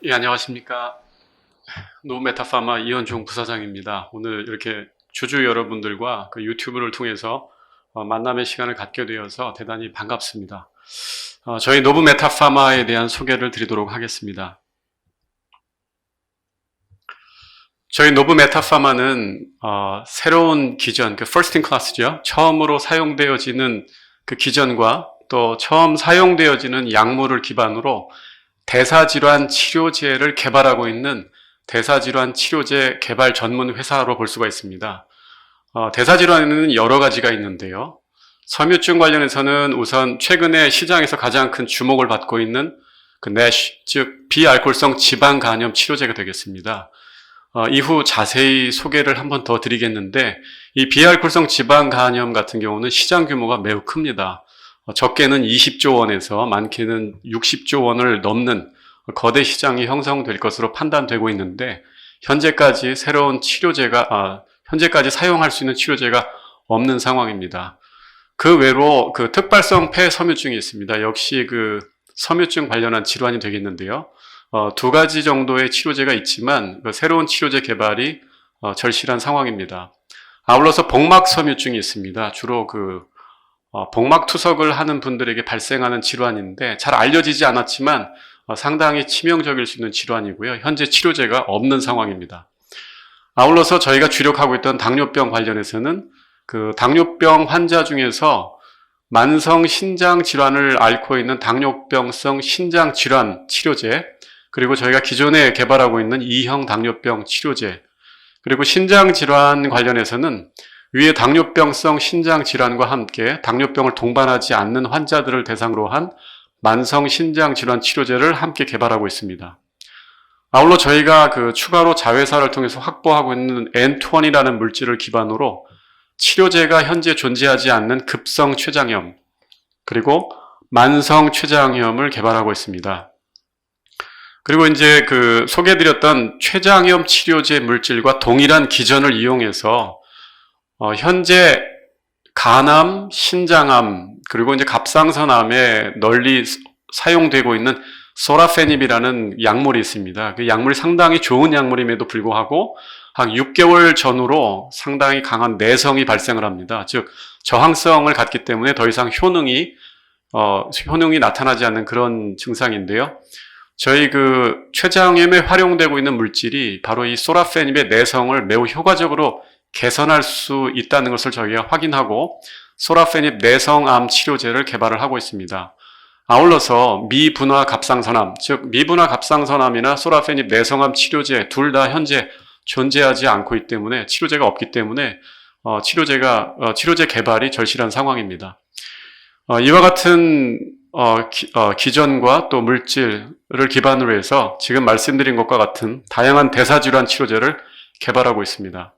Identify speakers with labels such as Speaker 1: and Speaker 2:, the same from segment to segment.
Speaker 1: 예, 안녕하십니까. 노브메타파마 이현종 부사장입니다. 오늘 이렇게 주주 여러분들과 그 유튜브를 통해서 만남의 시간을 갖게 되어서 대단히 반갑습니다. 저희 노브메타파마에 대한 소개를 드리도록 하겠습니다. 저희 노브메타파마는 새로운 기전, 그 First in Class죠. 처음으로 사용되어지는 그 기전과 또 처음 사용되어지는 약물을 기반으로 대사질환 치료제를 개발하고 있는 대사질환 치료제 개발 전문 회사로 볼 수가 있습니다. 대사질환에는 여러 가지가 있는데요. 섬유증 관련해서는 우선 최근에 시장에서 가장 큰 주목을 받고 있는 그 NASH, 즉 비알코올성 지방 간염 치료제가 되겠습니다. 이후 자세히 소개를 한번 더 드리겠는데, 이 비알코올성 지방 간염 같은 경우는 시장 규모가 매우 큽니다. 적게는 20조 원에서 많게는 60조 원을 넘는 거대 시장이 형성될 것으로 판단되고 있는데, 현재까지 현재까지 사용할 수 있는 치료제가 없는 상황입니다. 그 외로 그 특발성 폐섬유증이 있습니다. 역시 그 섬유증 관련한 질환이 되겠는데요. 두 가지 정도의 치료제가 있지만 그 새로운 치료제 개발이 절실한 상황입니다. 아울러서 복막섬유증이 있습니다. 주로 복막 투석을 하는 분들에게 발생하는 질환인데 잘 알려지지 않았지만 상당히 치명적일 수 있는 질환이고요. 현재 치료제가 없는 상황입니다. 아울러서 저희가 주력하고 있던 당뇨병 관련해서는 그 당뇨병 환자 중에서 만성 신장 질환을 앓고 있는 당뇨병성 신장 질환 치료제, 그리고 저희가 기존에 개발하고 있는 2형 당뇨병 치료제, 그리고 신장 질환 관련해서는 위에 당뇨병성 신장 질환과 함께 당뇨병을 동반하지 않는 환자들을 대상으로 한 만성 신장 질환 치료제를 함께 개발하고 있습니다. 아울러 저희가 추가로 자회사를 통해서 확보하고 있는 N20이라는 물질을 기반으로 치료제가 현재 존재하지 않는 급성 췌장염, 그리고 만성 췌장염을 개발하고 있습니다. 그리고 이제 소개해드렸던 췌장염 치료제 물질과 동일한 기전을 이용해서 현재 간암, 신장암, 그리고 이제 갑상선암에 널리 사용되고 있는 소라페닙이라는 약물이 있습니다. 그 약물이 상당히 좋은 약물임에도 불구하고 한 6개월 전후로 상당히 강한 내성이 발생을 합니다. 즉 저항성을 갖기 때문에 더 이상 효능이 나타나지 않는 그런 증상인데요. 저희 췌장염에 활용되고 있는 물질이 바로 이 소라페닙의 내성을 매우 효과적으로 개선할 수 있다는 것을 저희가 확인하고 소라페닙 내성암 치료제를 개발을 하고 있습니다. 아울러서 미분화 갑상선암, 즉 미분화 갑상선암이나 소라페닙 내성암 치료제 둘 다 현재 존재하지 않고 있기 때문에 치료제가 없기 때문에 치료제 개발이 절실한 상황입니다. 이와 같은 기전과 또 물질을 기반으로 해서 지금 말씀드린 것과 같은 다양한 대사질환 치료제를 개발하고 있습니다.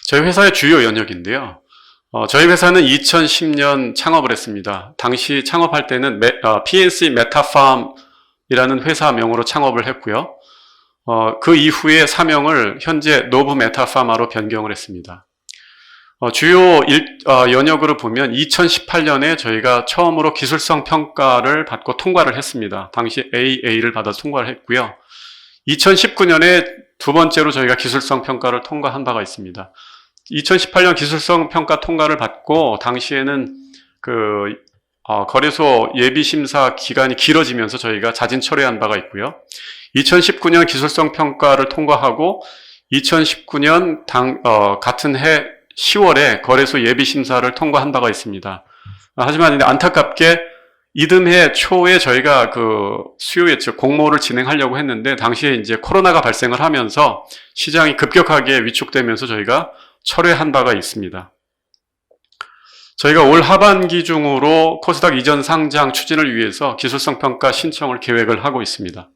Speaker 1: 저희 회사의 주요 연역인데요. 저희 회사는 2010년 창업을 했습니다. 당시 창업할 때는 PNC 메타팜이라는 회사명으로 창업을 했고요. 그 이후에 사명을 현재 노브 메타파마로 변경을 했습니다. 주요 연역으로 보면 2018년에 저희가 처음으로 기술성 평가를 받고 통과를 했습니다. 당시 AA를 받아서 통과를 했고요. 2019년에 두 번째로 저희가 기술성 평가를 통과한 바가 있습니다. 2018년 기술성 평가 통과를 받고 당시에는 거래소 예비심사 기간이 길어지면서 저희가 자진 철회한 바가 있고요. 2019년 기술성 평가를 통과하고 2019년 같은 해 10월에 거래소 예비심사를 통과한 바가 있습니다. 하지만 안타깝게 이듬해 초에 저희가 수요에 공모를 진행하려고 했는데 당시에 이제 코로나가 발생을 하면서 시장이 급격하게 위축되면서 저희가 철회한 바가 있습니다. 저희가 올 하반기 중으로 코스닥 이전 상장 추진을 위해서 기술성 평가 신청을 계획을 하고 있습니다.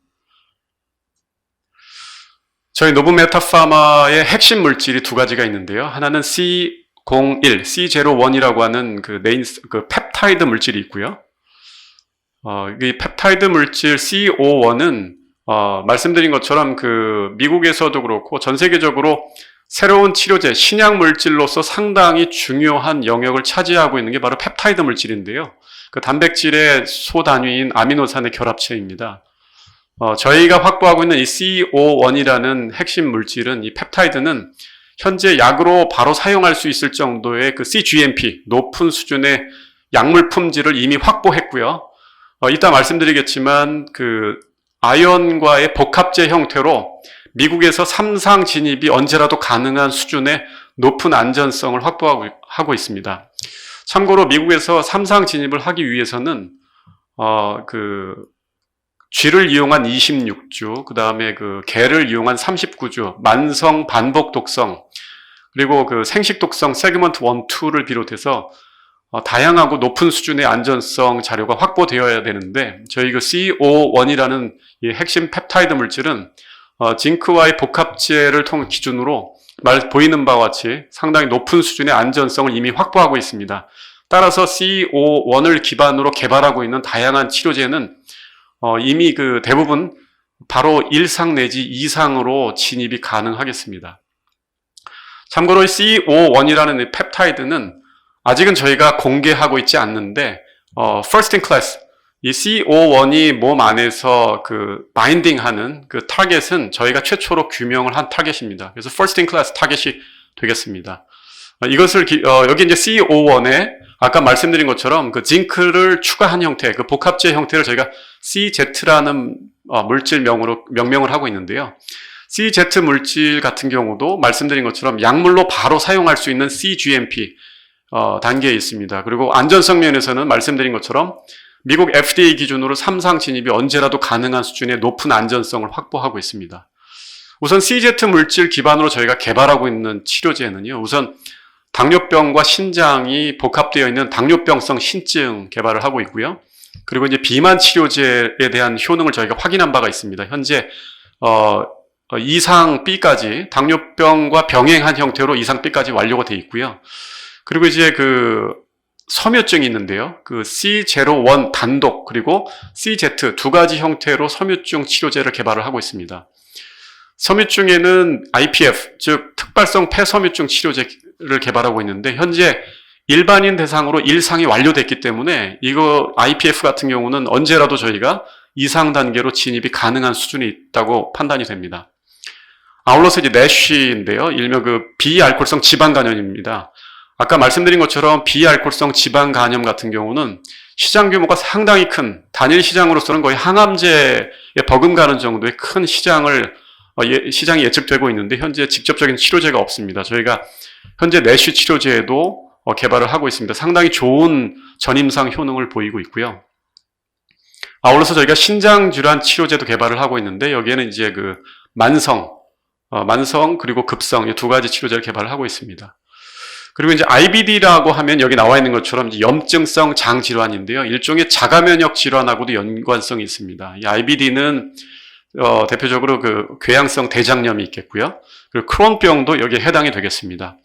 Speaker 1: 저희 노브메타파마의 핵심 물질이 두 가지가 있는데요. 하나는 C01, C01이라고 하는 펩타이드 물질이 있고요. 이 펩타이드 물질 C01은 말씀드린 것처럼 미국에서도 그렇고 전 세계적으로 새로운 치료제, 신약 물질로서 상당히 중요한 영역을 차지하고 있는 게 바로 펩타이드 물질인데요. 단백질의 소단위인 아미노산의 결합체입니다. 저희가 확보하고 있는 이 CO1이라는 핵심 물질은, 이 펩타이드는 현재 약으로 바로 사용할 수 있을 정도의 그 cGMP, 높은 수준의 약물 품질을 이미 확보했고요. 이따 말씀드리겠지만 그 아연과의 복합제 형태로 미국에서 3상 진입이 언제라도 가능한 수준의 높은 안전성을 확보하고 있습니다. 참고로 미국에서 3상 진입을 하기 위해서는 쥐를 이용한 26주, 그 다음에 그 개를 이용한 39주, 만성 반복 독성, 그리고 그 생식 독성 세그먼트 1, 2를 비롯해서 다양하고 높은 수준의 안전성 자료가 확보되어야 되는데, 저희 그 CO1이라는 이 핵심 펩타이드 물질은 징크와의 복합제를 기준으로 보이는 바와 같이 상당히 높은 수준의 안전성을 이미 확보하고 있습니다. 따라서 CO1을 기반으로 개발하고 있는 다양한 치료제는 이미 그 대부분 바로 1상 내지 2상으로 진입이 가능하겠습니다. 참고로 CO1이라는 펩타이드는 아직은 저희가 공개하고 있지 않는데, first in class, 이 CO1이 몸 안에서 그 바인딩하는 그 타겟은 저희가 최초로 규명을 한 타겟입니다. 그래서 first in class 타겟이 되겠습니다. 이것을 여기 이제 CO1에 아까 말씀드린 것처럼 그 징크를 추가한 형태, 그 복합제 형태를 저희가 CZ라는 물질명으로 명명을 하고 있는데요. CZ 물질 같은 경우도 말씀드린 것처럼 약물로 바로 사용할 수 있는 cGMP 단계에 있습니다. 그리고 안전성 면에서는 말씀드린 것처럼 미국 FDA 기준으로 3상 진입이 언제라도 가능한 수준의 높은 안전성을 확보하고 있습니다. 우선 CZ 물질 기반으로 저희가 개발하고 있는 치료제는요, 우선 당뇨병과 신장이 복합되어 있는 당뇨병성 신증 개발을 하고 있고요. 그리고 이제 비만 치료제에 대한 효능을 저희가 확인한 바가 있습니다. 현재 2상B까지 당뇨병과 병행한 형태로 2상B까지 완료가 되어 있고요. 그리고 이제 그 섬유증이 있는데요. 그 C01 단독 그리고 CZ 두 가지 형태로 섬유증 치료제를 개발을 하고 있습니다. 섬유증에는 IPF, 즉 특발성 폐섬유증 치료제를 개발하고 있는데 현재 일반인 대상으로 1상이 완료됐기 때문에 이거 IPF 같은 경우는 언제라도 저희가 2상 단계로 진입이 가능한 수준이 있다고 판단이 됩니다. 아울러서 이제 내쉬인데요. 일명 그 비알코올성 지방 간염입니다. 아까 말씀드린 것처럼 비알코올성 지방 간염 같은 경우는 시장 규모가 상당히 큰, 단일 시장으로서는 거의 항암제에 버금가는 정도의 큰 시장이 예측되고 있는데 현재 직접적인 치료제가 없습니다. 저희가 현재 내쉬 치료제에도 개발을 하고 있습니다. 상당히 좋은 전임상 효능을 보이고 있고요. 아울러서 저희가 신장 질환 치료제도 개발을 하고 있는데 여기에는 이제 그 만성 그리고 급성 이 두 가지 치료제를 개발을 하고 있습니다. 그리고 이제 IBD라고 하면 여기 나와 있는 것처럼 염증성 장 질환인데요. 일종의 자가 면역 질환하고도 연관성이 있습니다. 이 IBD는 대표적으로 그 궤양성 대장염이 있겠고요. 그리고 크론병도 여기에 해당이 되겠습니다.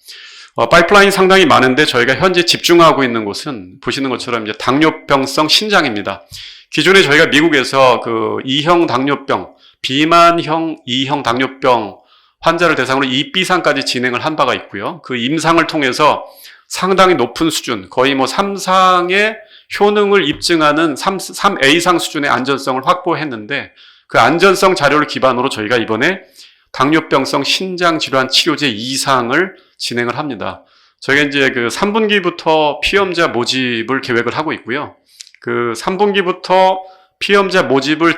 Speaker 1: 파이프라인 상당히 많은데 저희가 현재 집중하고 있는 곳은 보시는 것처럼 이제 당뇨병성 신장입니다. 기존에 저희가 미국에서 그 2형 당뇨병, 비만형 2형 당뇨병 환자를 대상으로 2B상까지 진행을 한 바가 있고요. 그 임상을 통해서 상당히 높은 수준, 거의 뭐 3상의 효능을 입증하는 3A상 수준의 안전성을 확보했는데 그 안전성 자료를 기반으로 저희가 이번에 당뇨병성 신장질환 치료제 2상을 진행을 합니다. 저희가 이제 그 3분기부터 피험자 모집을 계획을 하고 있고요. 그 3분기부터 피험자 모집을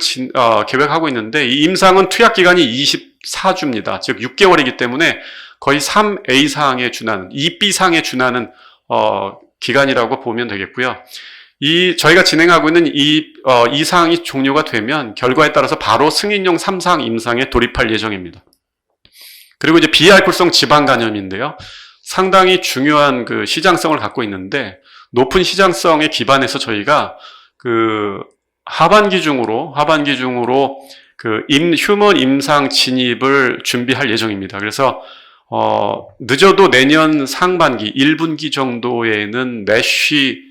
Speaker 1: 계획하고 있는데 이 임상은 투약 기간이 24주입니다. 즉 6개월이기 때문에 거의 3A상에 준하는 2B상에 준하는 기간이라고 보면 되겠고요. 저희가 진행하고 있는 이 사항이 종료가 되면 결과에 따라서 바로 승인용 3상 임상에 돌입할 예정입니다. 그리고 이제 비알코올성 지방간염인데요. 상당히 중요한 그 시장성을 갖고 있는데 높은 시장성에 기반해서 저희가 그 하반기 중으로 그 휴먼 임상 진입을 준비할 예정입니다. 그래서 늦어도 내년 상반기 1분기 정도에는 내쉬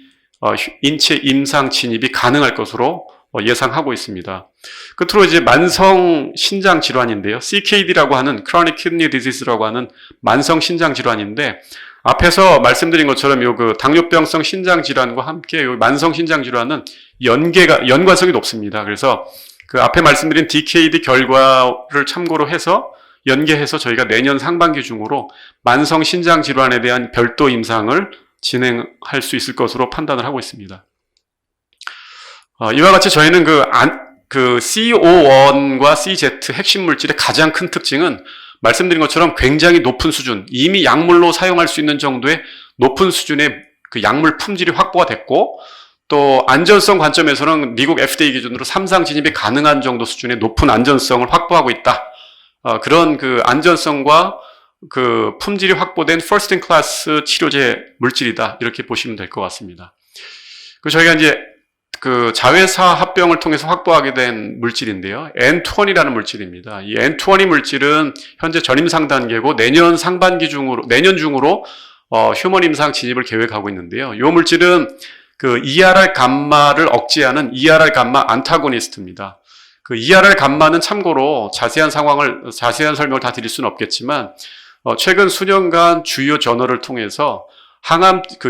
Speaker 1: 인체 임상 진입이 가능할 것으로 예상하고 있습니다. 끝으로 이제 만성 신장 질환인데요. CKD라고 하는 Chronic Kidney Disease라고 하는 만성 신장 질환인데 앞에서 말씀드린 것처럼 그 당뇨병성 신장 질환과 함께 요 만성 신장 질환은 연관성이 높습니다. 그래서 그 앞에 말씀드린 DKD 결과를 참고로 해서 연계해서 저희가 내년 상반기 중으로 만성 신장 질환에 대한 별도 임상을 진행할 수 있을 것으로 판단을 하고 있습니다. 이와 같이 저희는 그 CO1과 CZ 핵심 물질의 가장 큰 특징은 말씀드린 것처럼 굉장히 높은 수준, 이미 약물로 사용할 수 있는 정도의 높은 수준의 그 약물 품질이 확보가 됐고, 또 안전성 관점에서는 미국 FDA 기준으로 3상 진입이 가능한 정도 수준의 높은 안전성을 확보하고 있다. 그런 그 안전성과 그 품질이 확보된 first in class 치료제 물질이다. 이렇게 보시면 될 것 같습니다. 그 저희가 이제 그 자회사 합병을 통해서 확보하게 된 물질인데요. N20라는 물질입니다. 이 N20 물질은 현재 전임상 단계고 내년 중으로 휴먼 임상 진입을 계획하고 있는데요. 이 물질은 그 ERR 감마를 억제하는 ERR 감마 안타고니스트입니다. 그 ERR 감마는 참고로 자세한 설명을 다 드릴 수는 없겠지만, 최근 수년간 주요 저널을 통해서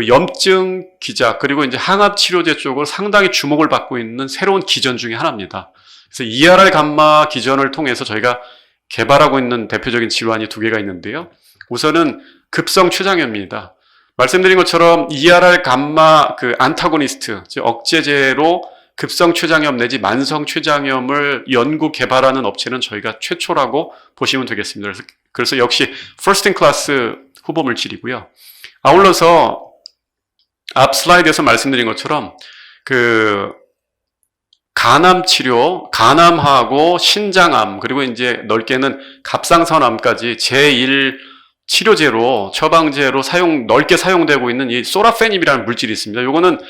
Speaker 1: 염증 기작, 그리고 이제 항암 치료제 쪽으로 상당히 주목을 받고 있는 새로운 기전 중에 하나입니다. 그래서 ERR 감마 기전을 통해서 저희가 개발하고 있는 대표적인 질환이 두 개가 있는데요. 우선은 급성 췌장염입니다. 말씀드린 것처럼 ERR 감마 그 안타고니스트, 즉 억제제로 급성 췌장염 내지 만성 췌장염을 연구 개발하는 업체는 저희가 최초라고 보시면 되겠습니다. 그래서 역시 first in class 후보 물질이고요. 아울러서 앞 슬라이드에서 말씀드린 것처럼 그 간암 치료, 간암하고 신장암, 그리고 이제 넓게는 갑상선암까지 제1 치료제로, 처방제로 넓게 사용되고 있는 이 소라페닙이라는 물질이 있습니다. 요거는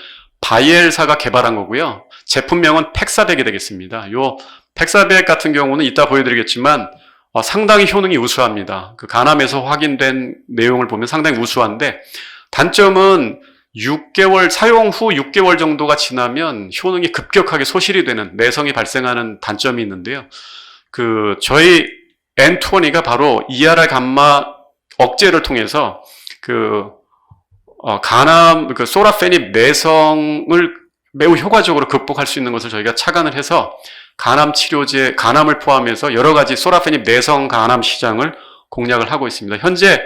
Speaker 1: 바이엘사가 개발한 거고요. 제품명은 팩사백이 되겠습니다. 요 팩사백 같은 경우는 이따 보여드리겠지만 상당히 효능이 우수합니다. 그 간암에서 확인된 내용을 보면 상당히 우수한데, 단점은 사용 후 6개월 정도가 지나면 효능이 급격하게 소실이 되는, 내성이 발생하는 단점이 있는데요. 저희 N20가 바로 ERR 감마 억제를 통해서 간암, 소라페닙 내성을 매우 효과적으로 극복할 수 있는 것을 저희가 착안을 해서 간암 치료제, 간암을 포함해서 여러 가지 소라페닙 내성 간암 시장을 공략을 하고 있습니다. 현재,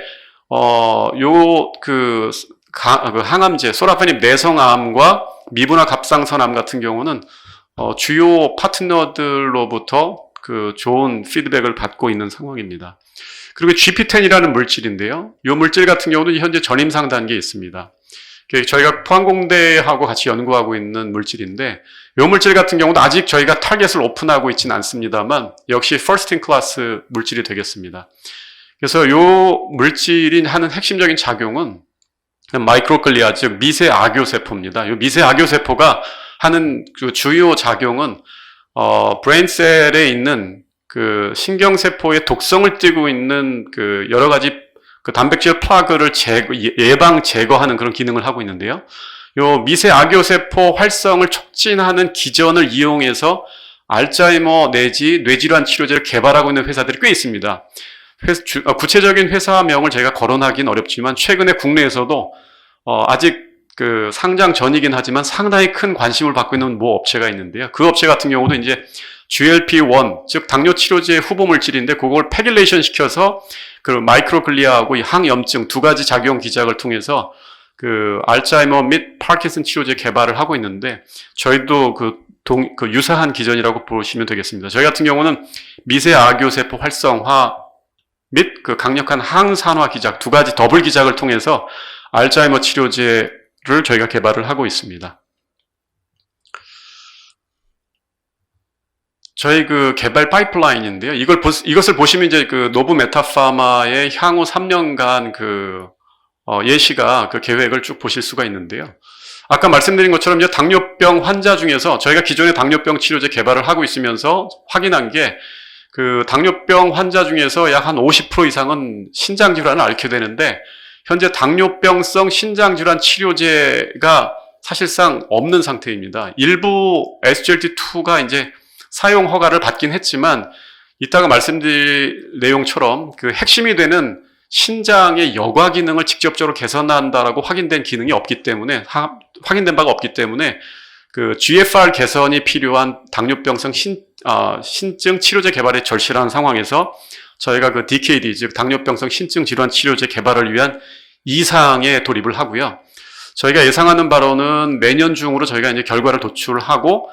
Speaker 1: 항암제, 소라페닙 내성암과 미분화 갑상선암 같은 경우는, 주요 파트너들로부터 좋은 피드백을 받고 있는 상황입니다. 그리고 GP10이라는 물질인데요. 이 물질 같은 경우는 현재 전임상 단계에 있습니다. 저희가 포항공대하고 같이 연구하고 있는 물질인데, 이 물질 같은 경우도 아직 저희가 타겟을 오픈하고 있지는 않습니다만 역시 first in class 물질이 되겠습니다. 그래서 이 물질이 하는 핵심적인 작용은 마이크로글리아, 즉 미세 악교세포입니다. 이 미세 악교세포가 하는 그 주요 작용은 브레인셀에 있는 그 신경세포의 독성을 띠고 있는 여러 가지 단백질 플라그를 예방 제거하는 그런 기능을 하고 있는데요. 요 미세 악교세포 활성을 촉진하는 기전을 이용해서 알츠하이머 내지 뇌질환 치료제를 개발하고 있는 회사들이 꽤 있습니다. 구체적인 회사명을 제가 거론하기는 어렵지만 최근에 국내에서도 아직 상장 전이긴 하지만 상당히 큰 관심을 받고 있는 모 업체가 있는데요. 그 업체 같은 경우도 이제 GLP-1, 즉 당뇨 치료제 후보 물질인데 그걸 패길레이션 시켜서 마이크로글리아하고 이 항염증 두 가지 작용 기작을 통해서 알츠하이머 및 파킨슨 치료제 개발을 하고 있는데, 저희도 유사한 기전이라고 보시면 되겠습니다. 저희 같은 경우는 미세 악교세포 활성화 및 강력한 항산화 기작 두 가지 더블 기작을 통해서 알츠하이머 치료제를 저희가 개발을 하고 있습니다. 저희 개발 파이프라인인데요. 이것을 보시면 이제 노브 메타파마의 향후 3년간 예시가 계획을 쭉 보실 수가 있는데요. 아까 말씀드린 것처럼 이제 당뇨병 환자 중에서 저희가 기존의 당뇨병 치료제 개발을 하고 있으면서 확인한 게 당뇨병 환자 중에서 약 한 50% 이상은 신장 질환을 앓게 되는데, 현재 당뇨병성 신장 질환 치료제가 사실상 없는 상태입니다. 일부 SGLT2가 이제 사용 허가를 받긴 했지만, 이따가 말씀드릴 내용처럼 핵심이 되는 신장의 여과 기능을 직접적으로 개선한다라고 확인된 바가 없기 때문에 GFR 개선이 필요한 당뇨병성 신증 치료제 개발에 절실한 상황에서 저희가 그 DKD, 즉 당뇨병성 신증 질환 치료제 개발을 위한 2상에 돌입을 하고요. 저희가 예상하는 바로는 내년 중으로 저희가 이제 결과를 도출하고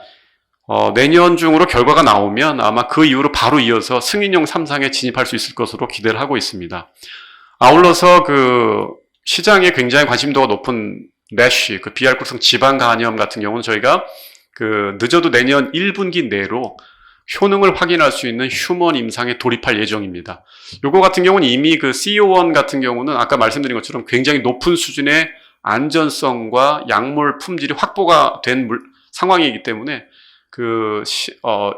Speaker 1: 내년 중으로 결과가 나오면 아마 그 이후로 바로 이어서 승인용 3상에 진입할 수 있을 것으로 기대를 하고 있습니다. 아울러서 그 시장에 굉장히 관심도가 높은 NASH, 그 비알코올성 지방 간염 같은 경우는 저희가 그 늦어도 내년 1분기 내로 효능을 확인할 수 있는 휴먼 임상에 돌입할 예정입니다. 요거 같은 경우는 이미 그 CO1 같은 경우는 아까 말씀드린 것처럼 굉장히 높은 수준의 안전성과 약물 품질이 확보가 된 상황이기 때문에 그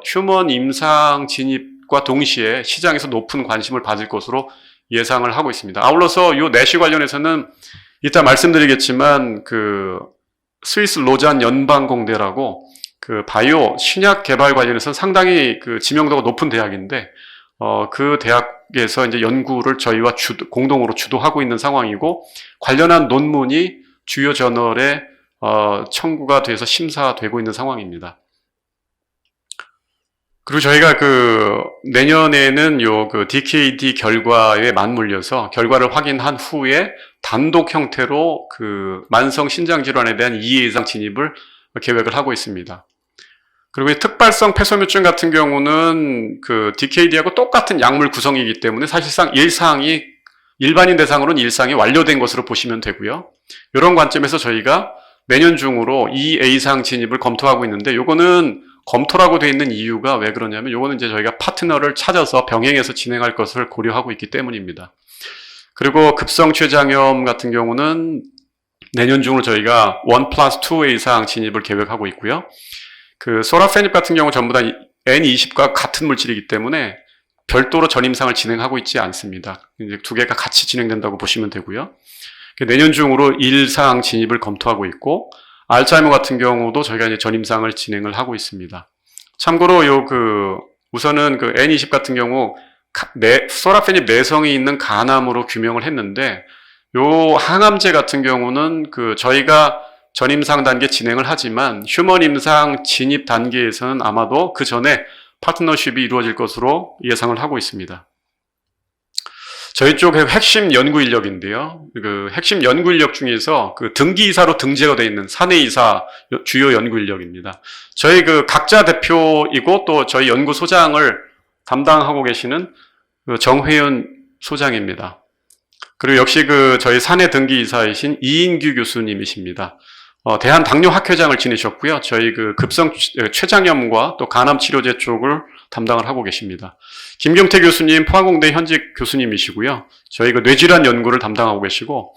Speaker 1: 휴먼 임상 진입과 동시에 시장에서 높은 관심을 받을 것으로 예상을 하고 있습니다. 아울러서 요 내시 관련해서는 이따 말씀드리겠지만 그 스위스 로잔 연방공대라고 그 바이오 신약 개발 관련해서는 상당히 그 지명도가 높은 대학인데 그 대학에서 이제 연구를 저희와 공동으로 주도하고 있는 상황이고 관련한 논문이 주요 저널에 청구가 돼서 심사되고 있는 상황입니다. 그리고 저희가 그 내년에는 요 그 DKD 결과에 맞물려서 결과를 확인한 후에 단독 형태로 그 만성 신장 질환에 대한 2회 이상 진입을 계획을 하고 있습니다. 그리고 특발성 폐섬유증 같은 경우는 그 DKD하고 똑같은 약물 구성이기 때문에 사실상 일반인 대상으로는 1상이 완료된 것으로 보시면 되고요. 이런 관점에서 저희가 내년 중으로 2A상 진입을 검토하고 있는데 요거는 검토라고 되어 있는 이유가 왜 그러냐면 요거는 이제 저희가 파트너를 찾아서 병행해서 진행할 것을 고려하고 있기 때문입니다. 그리고 급성 췌장염 같은 경우는 내년 중으로 저희가 1+2 이상 진입을 계획하고 있고요. 그 소라페닙 같은 경우 전부 다 N20과 같은 물질이기 때문에 별도로 전임상을 진행하고 있지 않습니다. 이제 두 개가 같이 진행된다고 보시면 되고요. 내년 중으로 1상 진입을 검토하고 있고 알츠하이머 같은 경우도 저희가 이제 전임상을 진행을 하고 있습니다. 참고로 우선은 그 N20 같은 경우 소라페닙 내성이 있는 간암으로 규명을 했는데 요 항암제 같은 경우는 그 저희가 전임상 단계 진행을 하지만 휴먼 임상 진입 단계에서는 아마도 그 전에 파트너십이 이루어질 것으로 예상을 하고 있습니다. 저희 쪽의 핵심 연구 인력인데요. 그 핵심 연구 인력 중에서 그 등기이사로 등재가 되어 있는 사내이사 주요 연구 인력입니다. 저희 그 각자 대표이고 또 저희 연구소장을 담당하고 계시는 그 정회윤 소장입니다. 그리고 역시 그 저희 사내 등기이사이신 이인규 교수님이십니다. 대한당뇨학회장을 지내셨고요. 저희 그 급성 췌장염과 또 간암치료제 쪽을 담당을 하고 계십니다. 김경태 교수님 포항공대 현직 교수님이시고요. 저희 그 뇌질환 연구를 담당하고 계시고,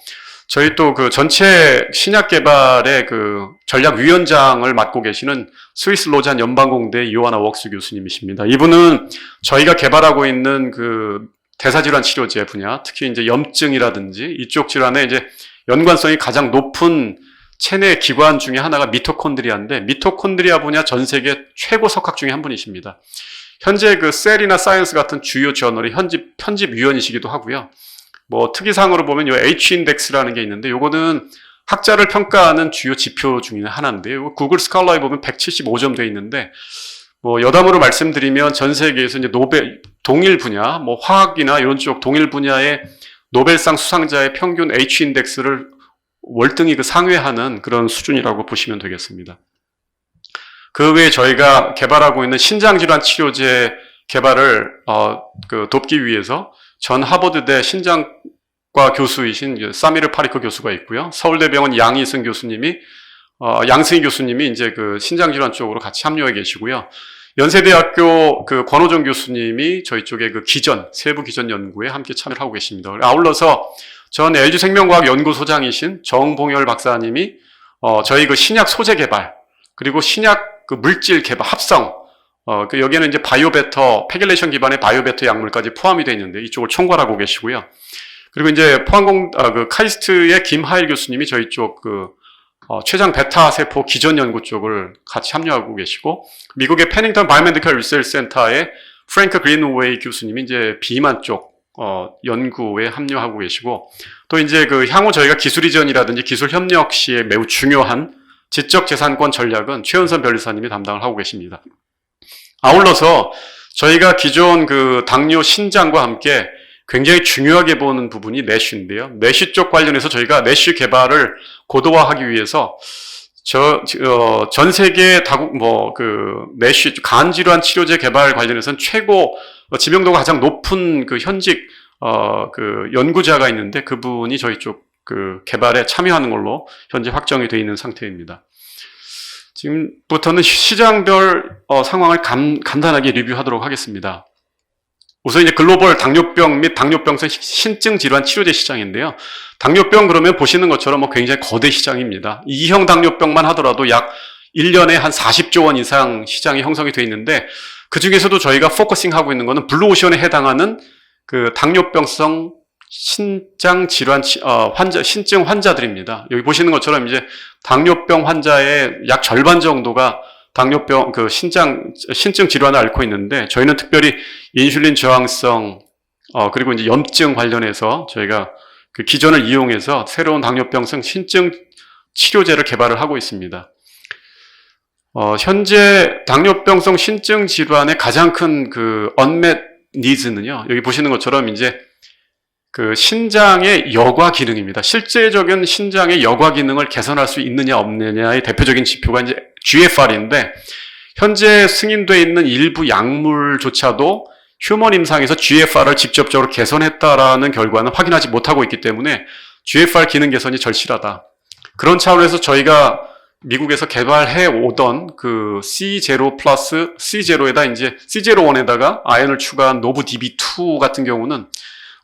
Speaker 1: 저희 또 그 전체 신약 개발의 그 전략위원장을 맡고 계시는 스위스 로잔 연방공대 요하나 웍스 교수님이십니다. 이분은 저희가 개발하고 있는 그 대사질환 치료제 분야, 특히 이제 염증이라든지 이쪽 질환에 이제 연관성이 가장 높은 체내 기관 중에 하나가 미토콘드리아인데, 미토콘드리아 분야 전 세계 최고 석학 중에 한 분이십니다. 현재 그 셀이나 사이언스 같은 주요 저널의 편집위원이시기도 하고요. 뭐 특이사항으로 보면 요 H-인덱스라는 게 있는데, 요거는 학자를 평가하는 주요 지표 중에 하나인데요. 구글 스칼라에 보면 175점 돼 있는데, 뭐 여담으로 말씀드리면 전 세계에서 이제 동일 분야, 뭐 화학이나 이런 쪽 동일 분야의 노벨상 수상자의 평균 H-인덱스를 월등히 그 상회하는 그런 수준이라고 보시면 되겠습니다. 그 외에 저희가 개발하고 있는 신장질환 치료제 개발을 돕기 위해서 전 하버드대 신장과 교수이신 사미르 파리커 교수가 있고요. 서울대병원 양승희 교수님이 이제 그 신장질환 쪽으로 같이 합류해 계시고요. 연세대학교 그 권호정 교수님이 저희 쪽에 그 세부 기전 연구에 함께 참여를 하고 계십니다. 아울러서 전 LG생명과학 연구소장이신 정봉열 박사님이 저희 그 신약 소재 개발, 그리고 신약 그 물질 개발 합성, 여기에는 이제 바이오베터, 패길레이션 기반의 바이오베터 약물까지 포함이 되어 있는데 이쪽을 총괄하고 계시고요. 그리고 이제 그 카이스트의 김하일 교수님이 저희 쪽 췌장 베타 세포 기전 연구 쪽을 같이 합류하고 계시고, 미국의 패닝턴 바이오메디컬 리서치 센터의 프랭크 그린웨이 교수님이 이제 비만 쪽 연구에 합류하고 계시고, 또 이제 그 향후 저희가 기술 이전이라든지 기술 협력 시에 매우 중요한 지적 재산권 전략은 최은선 변리사님이 담당을 하고 계십니다. 아울러서 저희가 기존 그 당뇨 신장과 함께 굉장히 중요하게 보는 부분이 내쉬인데요. 내쉬 쪽 관련해서 저희가 내쉬 개발을 고도화하기 위해서 전 세계 내쉬 간 질환 치료제 개발 관련해서는 최고 지명도가 가장 높은 그 현직 연구자가 있는데 그분이 저희 쪽 그 개발에 참여하는 걸로 현재 확정이 되어 있는 상태입니다. 지금부터는 시장별 상황을 간단하게 리뷰하도록 하겠습니다. 우선 이제 글로벌 당뇨병 및 당뇨병성 신증 질환 치료제 시장인데요. 당뇨병 그러면 보시는 것처럼 굉장히 거대 시장입니다. 2형 당뇨병만 하더라도 약 1년에 한 40조 원 이상 시장이 형성이 되어 있는데 그 중에서도 저희가 포커싱하고 있는 거는 블루오션에 해당하는 그 당뇨병성 신장 질환 신증 환자들입니다. 여기 보시는 것처럼 이제 당뇨병 환자의 약 절반 정도가 당뇨병 신증 질환을 앓고 있는데 저희는 특별히 인슐린 저항성 그리고 이제 염증 관련해서 저희가 그 기전을 이용해서 새로운 당뇨병성 신증 치료제를 개발을 하고 있습니다. 현재 당뇨병성 신증 질환의 가장 큰 그 unmet needs는요. 여기 보시는 것처럼 이제 그 신장의 여과 기능입니다. 실제적인 신장의 여과 기능을 개선할 수 있느냐 없느냐의 대표적인 지표가 이제 GFR인데 현재 승인되어 있는 일부 약물조차도 휴먼 임상에서 GFR을 직접적으로 개선했다라는 결과는 확인하지 못하고 있기 때문에 GFR 기능 개선이 절실하다. 그런 차원에서 저희가 미국에서 개발해 오던 그 C0 플러스 C0에다 이제 C01에다가 아연을 추가한 노브 DB2 같은 경우는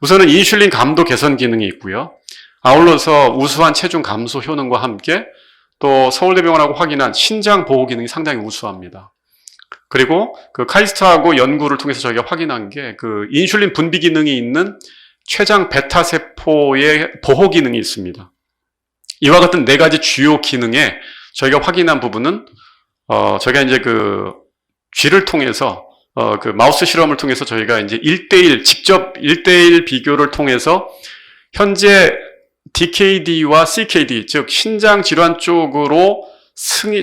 Speaker 1: 우선은 인슐린 감도 개선 기능이 있고요. 아울러서 우수한 체중 감소 효능과 함께 또 서울대병원하고 확인한 신장 보호 기능이 상당히 우수합니다. 그리고 그 카이스트하고 연구를 통해서 저희가 확인한 게 그 인슐린 분비 기능이 있는 췌장 베타 세포의 보호 기능이 있습니다. 이와 같은 네 가지 주요 기능에 저희가 확인한 부분은 저희가 이제 그 쥐를 통해서 그 마우스 실험을 통해서 저희가 이제 직접 1대1 비교를 통해서 현재 DKD와 CKD, 즉 신장 질환 쪽으로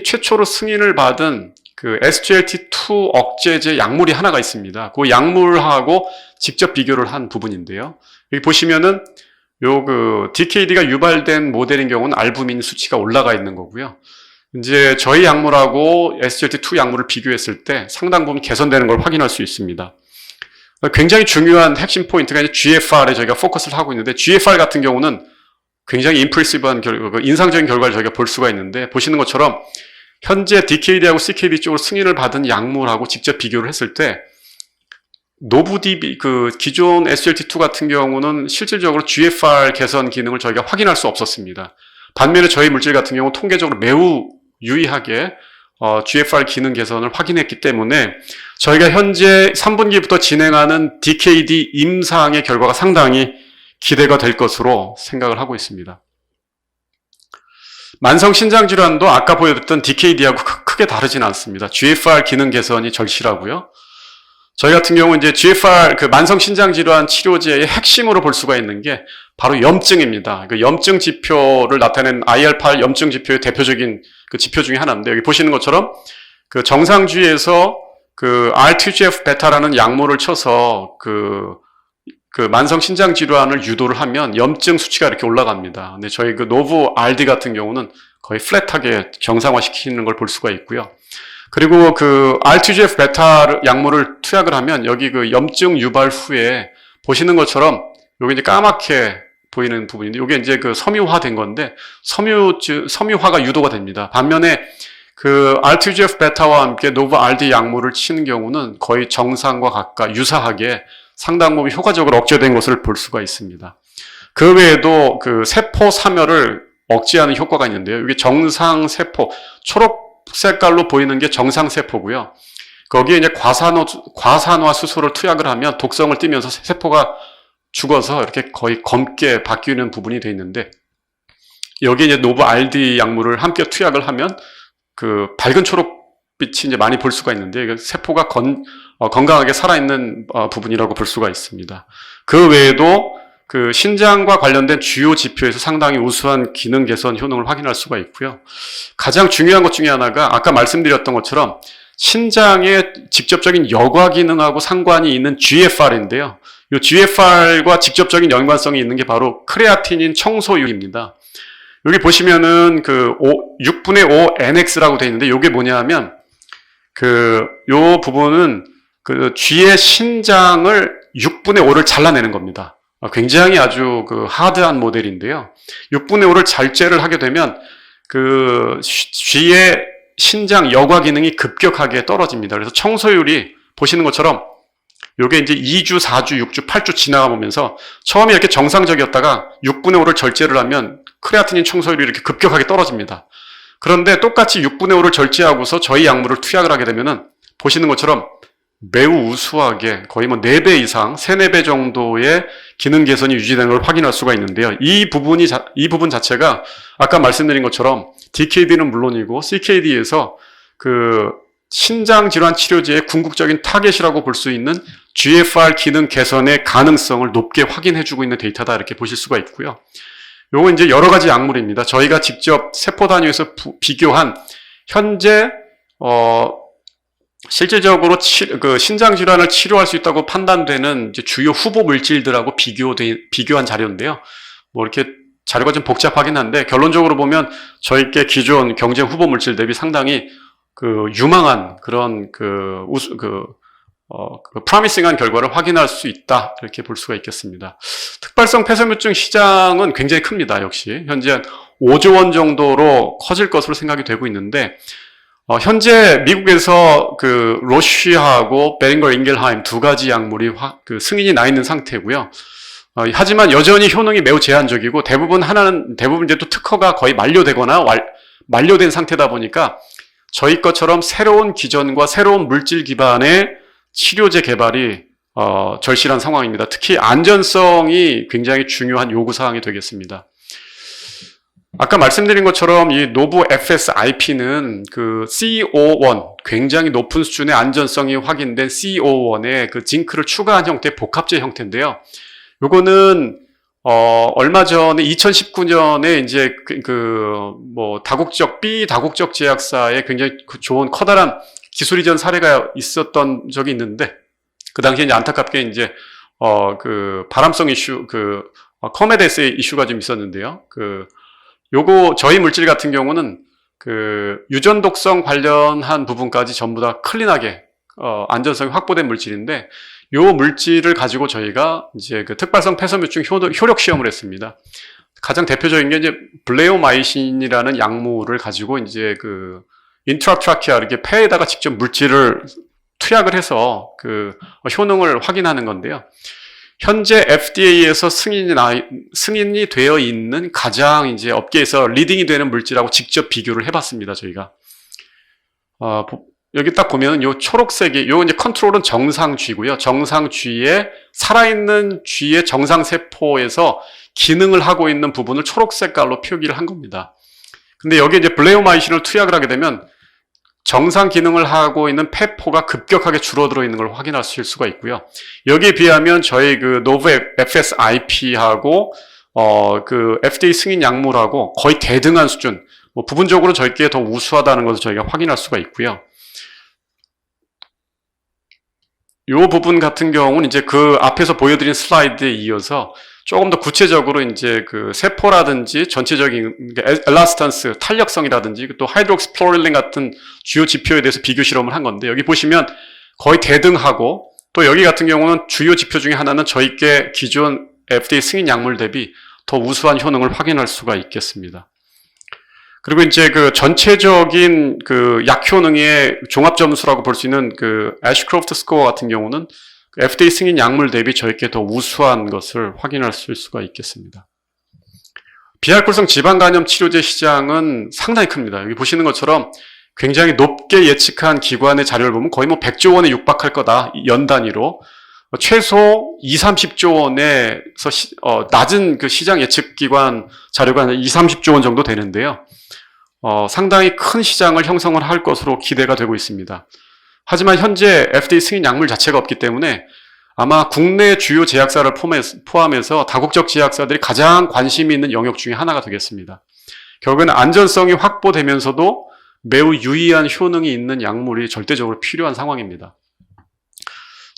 Speaker 1: 최초로 승인을 받은 그 SGLT2 억제제 약물이 하나가 있습니다. 그 약물하고 직접 비교를 한 부분인데요. 여기 보시면은 그 DKD가 유발된 모델인 경우는 알부민 수치가 올라가 있는 거고요. 이제 저희 약물하고 SGLT2 약물을 비교했을 때 상당 부분 개선되는 걸 확인할 수 있습니다. 굉장히 중요한 핵심 포인트가 이제 GFR에 저희가 포커스를 하고 있는데 GFR 같은 경우는 굉장히 인프레시브한 인상적인 결과를 저희가 볼 수가 있는데 보시는 것처럼 현재 DKD하고 CKD 쪽으로 승인을 받은 약물하고 직접 비교를 했을 때 노브DB 그 기존 SGLT2 같은 경우는 실질적으로 GFR 개선 기능을 저희가 확인할 수 없었습니다. 반면에 저희 물질 같은 경우 통계적으로 매우 유의하게 GFR 기능 개선을 확인했기 때문에 저희가 현재 3분기부터 진행하는 DKD 임상의 결과가 상당히 기대가 될 것으로 생각을 하고 있습니다. 만성 신장 질환도 아까 보여드렸던 DKD하고 크게 다르진 않습니다. GFR 기능 개선이 절실하고요. 저희 같은 경우 이제 GFR 그 만성 신장 질환 치료제의 핵심으로 볼 수가 있는 게 바로 염증입니다. 그 염증 지표를 나타낸 IR8 염증 지표의 대표적인 그 지표 중에 하나인데 여기 보시는 것처럼 그 정상주의에서 그 RTGF 베타라는 약물을 쳐서 그 만성 신장 질환을 유도를 하면 염증 수치가 이렇게 올라갑니다. 근데 저희 그 노브 RD 같은 경우는 거의 플랫하게 정상화시키는 걸 볼 수가 있고요. 그리고 그 RTGF 베타 약물을 투약을 하면 여기 그 염증 유발 후에 보시는 것처럼 여기 이제 까맣게 보이는 부분인데 이게 이제 그 섬유화된 건데 섬유화가 유도가 됩니다. 반면에 그 RTGF 베타와 함께 노브 RD 약물을 치는 경우는 거의 정상과 유사하게 상당 부분 효과적으로 억제된 것을 볼 수가 있습니다. 그 외에도 그 세포 사멸을 억제하는 효과가 있는데요. 이게 정상 세포 초록 색깔로 보이는 게 정상 세포고요. 거기에 이제 과산화 수소를 투약을 하면 독성을 띠면서 세포가 죽어서 이렇게 거의 검게 바뀌는 부분이 되어 있는데 여기에 이제 노브 RD 약물을 함께 투약을 하면 그 밝은 초록빛이 이제 많이 볼 수가 있는데 세포가 건강하게 살아있는 부분이라고 볼 수가 있습니다. 그 외에도 그 신장과 관련된 주요 지표에서 상당히 우수한 기능 개선 효능을 확인할 수가 있고요. 가장 중요한 것 중에 하나가 아까 말씀드렸던 것처럼 신장의 직접적인 여과 기능하고 상관이 있는 GFR인데요. 이 GFR과 직접적인 연관성이 있는 게 바로 크레아티닌 청소율입니다. 여기 보시면은 그 6분의 5 NX라고 되어 있는데 이게 뭐냐면 요 부분은 그 쥐의 신장을 6분의 5를 잘라내는 겁니다. 굉장히 아주 그 하드한 모델인데요. 6분의 5를 잘제를 하게 되면 그 쥐의 신장 여과 기능이 급격하게 떨어집니다. 그래서 청소율이 보시는 것처럼 요게 이제 2주, 4주, 6주, 8주 지나가 보면서 처음에 이렇게 정상적이었다가 6분의 5를 절제를 하면 크레아티닌 청소율이 이렇게 급격하게 떨어집니다. 그런데 똑같이 6분의 5를 절제하고서 저희 약물을 투약을 하게 되면은 보시는 것처럼 매우 우수하게 거의 뭐 4배 이상, 3, 4배 정도의 기능 개선이 유지되는 걸 확인할 수가 있는데요. 이 부분 자체가 아까 말씀드린 것처럼 DKD는 물론이고 CKD에서 그 신장 질환 치료제의 궁극적인 타겟이라고 볼 수 있는 GFR 기능 개선의 가능성을 높게 확인해주고 있는 데이터다 이렇게 보실 수가 있고요. 요거 이제 여러 가지 약물입니다. 저희가 직접 세포 단위에서 비교한 현재 실질적으로 그 신장 질환을 치료할 수 있다고 판단되는 이제 주요 후보 물질들하고 비교한 자료인데요. 뭐 이렇게 자료가 좀 복잡하긴 한데 결론적으로 보면 저희께 기존 경쟁 후보 물질 대비 상당히 그 유망한 그런 프라미싱한 결과를 확인할 수 있다 이렇게 볼 수가 있겠습니다. 특발성 폐섬유증 시장은 굉장히 큽니다. 역시 현재 한 5조 원 정도로 커질 것으로 생각이 되고 있는데 현재 미국에서 그 로쉬하고 베링거 인겔하임 두 가지 약물이 승인이 나 있는 상태고요. 하지만 여전히 효능이 매우 제한적이고 대부분 이제 또 특허가 거의 만료되거나 만료된 상태다 보니까 저희 것처럼 새로운 기전과 새로운 물질 기반의 치료제 개발이 절실한 상황입니다. 특히 안전성이 굉장히 중요한 요구사항이 되겠습니다. 아까 말씀드린 것처럼 이 노브 FSIP는 그 CO1, 굉장히 높은 수준의 안전성이 확인된 CO1에 그 징크를 추가한 형태의 복합제 형태인데요. 요거는 얼마 전에 2019년에 이제 다국적 제약사의 굉장히 좋은 커다란 기술 이전 사례가 있었던 적이 있는데 그 당시에 이제 안타깝게 이제 바람성 이슈 커메데스의 이슈가 좀 있었는데요. 요거 저희 물질 같은 경우는 유전 독성 관련한 부분까지 전부 다 클린하게 안전성이 확보된 물질인데 요 물질을 가지고 저희가 이제 특발성 폐섬유증 효력 시험을 했습니다. 가장 대표적인 게 이제 블레오마이신이라는 약물을 가지고 이제 인트라트라키아 이렇게 폐에다가 직접 물질을 투약을 해서 효능을 확인하는 건데요. 현재 FDA에서 승인이 되어 있는 가장 이제 업계에서 리딩이 되는 물질하고 직접 비교를 해봤습니다. 저희가 여기 딱 보면 요 초록색이 요 이제 컨트롤은 정상 쥐고요. 정상 쥐에 살아있는 쥐의 정상 세포에서 기능을 하고 있는 부분을 초록 색깔로 표기를 한 겁니다. 근데 여기 이제 블레오마이신을 투약을 하게 되면 정상 기능을 하고 있는 폐포가 급격하게 줄어들어 있는 걸 확인하실 수가 있고요. 여기에 비하면 저희 노브 FSIP하고 FDA 승인 약물하고 거의 대등한 수준, 부분적으로 저희께 더 우수하다는 것을 저희가 확인할 수가 있고요. 이 부분 같은 경우는 이제 앞에서 보여드린 슬라이드에 이어서 조금 더 구체적으로 이제 세포라든지 전체적인 엘라스탄스, 탄력성이라든지 또 하이드록시플로릴린 같은 주요 지표에 대해서 비교 실험을 한 건데 여기 보시면 거의 대등하고 또 여기 같은 경우는 주요 지표 중에 하나는 저희께 기존 FDA 승인 약물 대비 더 우수한 효능을 확인할 수가 있겠습니다. 그리고 이제 전체적인 약 효능의 종합 점수라고 볼 수 있는 애쉬크로프트 스코어 같은 경우는 FDA 승인 약물 대비 저희께 더 우수한 것을 확인할 수가 있겠습니다. 비알코올성 지방간염 치료제 시장은 상당히 큽니다. 여기 보시는 것처럼 굉장히 높게 예측한 기관의 자료를 보면 거의 100조 원에 육박할 거다. 연 단위로. 최소 30조 원에서 낮은 시장 예측 기관 자료가 한 30조 원 정도 되는데요. 상당히 큰 시장을 형성을 할 것으로 기대가 되고 있습니다. 하지만 현재 FDA 승인 약물 자체가 없기 때문에 아마 국내 주요 제약사를 포함해서 다국적 제약사들이 가장 관심이 있는 영역 중에 하나가 되겠습니다. 결국에는 안전성이 확보되면서도 매우 유의한 효능이 있는 약물이 절대적으로 필요한 상황입니다.